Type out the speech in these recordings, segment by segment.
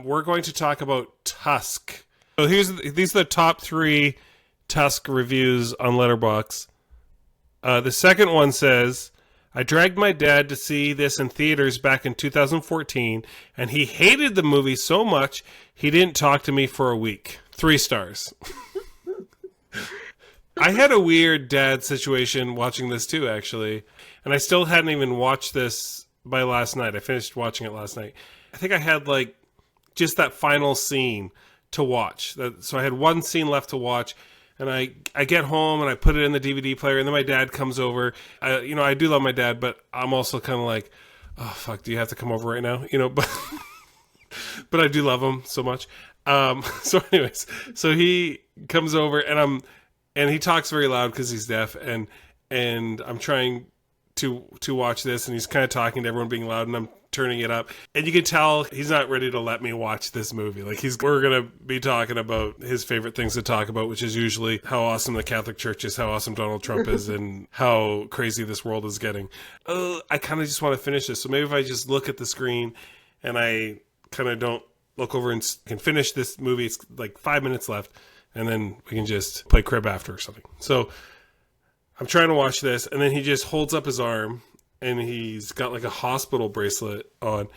we're going to talk about Tusk. So these are the top 3 Tusk reviews on Letterboxd. The second one says, I dragged my dad to see this in theaters back in 2014, and he hated the movie so much he didn't talk to me for a week. 3 stars. I had a weird dad situation watching this too, actually. And I still hadn't even watched this by last night. I finished watching it last night. I think I had like just that final scene to watch. So I had one scene left to watch. And I get home and I put it in the DVD player. And then my dad comes over. I do love my dad, but I'm also kind of like, oh, fuck, do you have to come over right now? But I do love him so much. So anyways, so he comes over and he talks very loud because he's deaf, and I'm trying to watch this, and he's kind of talking to everyone being loud, and I'm turning it up, and you can tell he's not ready to let me watch this movie. Like we're gonna be talking about his favorite things to talk about, which is usually how awesome the Catholic Church is, how awesome Donald Trump is, and how crazy this world is getting. I kind of just want to finish this, so maybe if I just look at the screen and I kind of don't look over and can finish this movie. It's like 5 minutes left, and then we can just play crib after or something. So I'm trying to watch this, and then he just holds up his arm, and he's got like a hospital bracelet on,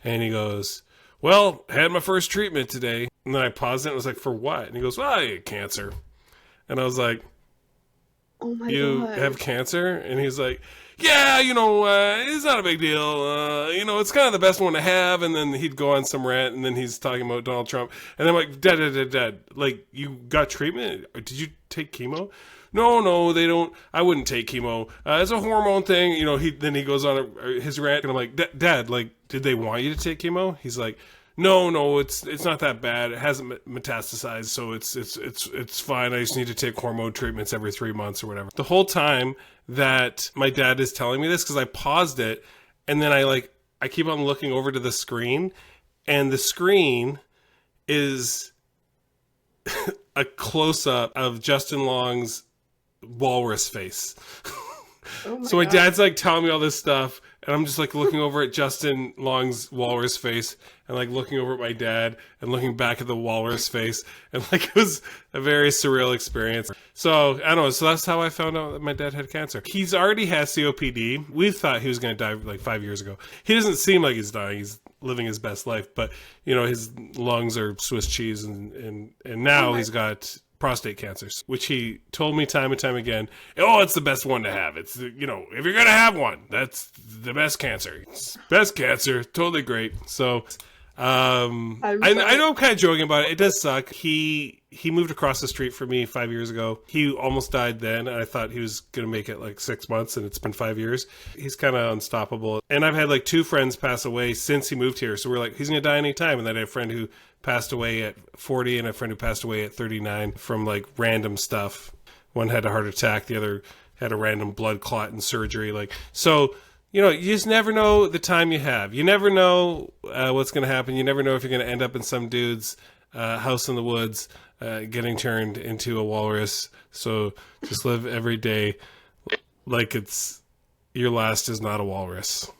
and he goes, well, had my first treatment today. And then I paused it and was like, for what? And he goes, well, I had cancer. And I was like, oh my you God. have cancer? And he's like, yeah, it's not a big deal. It's kind of the best one to have. And then he'd go on some rant, and then he's talking about Donald Trump. And I'm like, Dad, like, you got treatment? Did you take chemo? No, they don't. I wouldn't take chemo. It's a hormone thing. Then he goes on his rant, and I'm like, Dad, like, did they want you to take chemo? He's like, no, it's not that bad. It hasn't metastasized, so it's fine. I just need to take hormone treatments every 3 months or whatever. The whole time that my dad is telling me this, because I paused it, and then I keep on looking over to the screen, and the screen is a close-up of Justin Long's walrus face. Oh my So my God. dad's like telling me all this stuff, and I'm just like looking over at Justin Long's walrus face, and like looking over at my dad, and looking back at the walrus face, and like it was a very surreal experience. So I don't know. So that's how I found out that my dad had cancer. He's already has COPD. We thought he was going to die like 5 years ago. He doesn't seem like he's dying. He's living his best life, but his lungs are Swiss cheese, and now he's got prostate cancers, which he told me time and time again. Oh, it's the best one to have. It's if you're gonna have one, that's the best cancer. It's best cancer, totally great. So, I know I'm kind of joking about it. It does suck. He moved across the street from me 5 years ago. He almost died then, and I thought he was gonna make it like 6 months, and it's been 5 years. He's kind of unstoppable. And I've had like 2 friends pass away since he moved here, so we're like, he's gonna die anytime. And then I had a friend who passed away at 40 and a friend who passed away at 39 from like random stuff. One had a heart attack, the other had a random blood clot and surgery. You just never know the time you have. You never know what's going to happen. You never know if you're going to end up in some dude's house in the woods getting turned into a walrus. So just live every day like it's your last is not a walrus.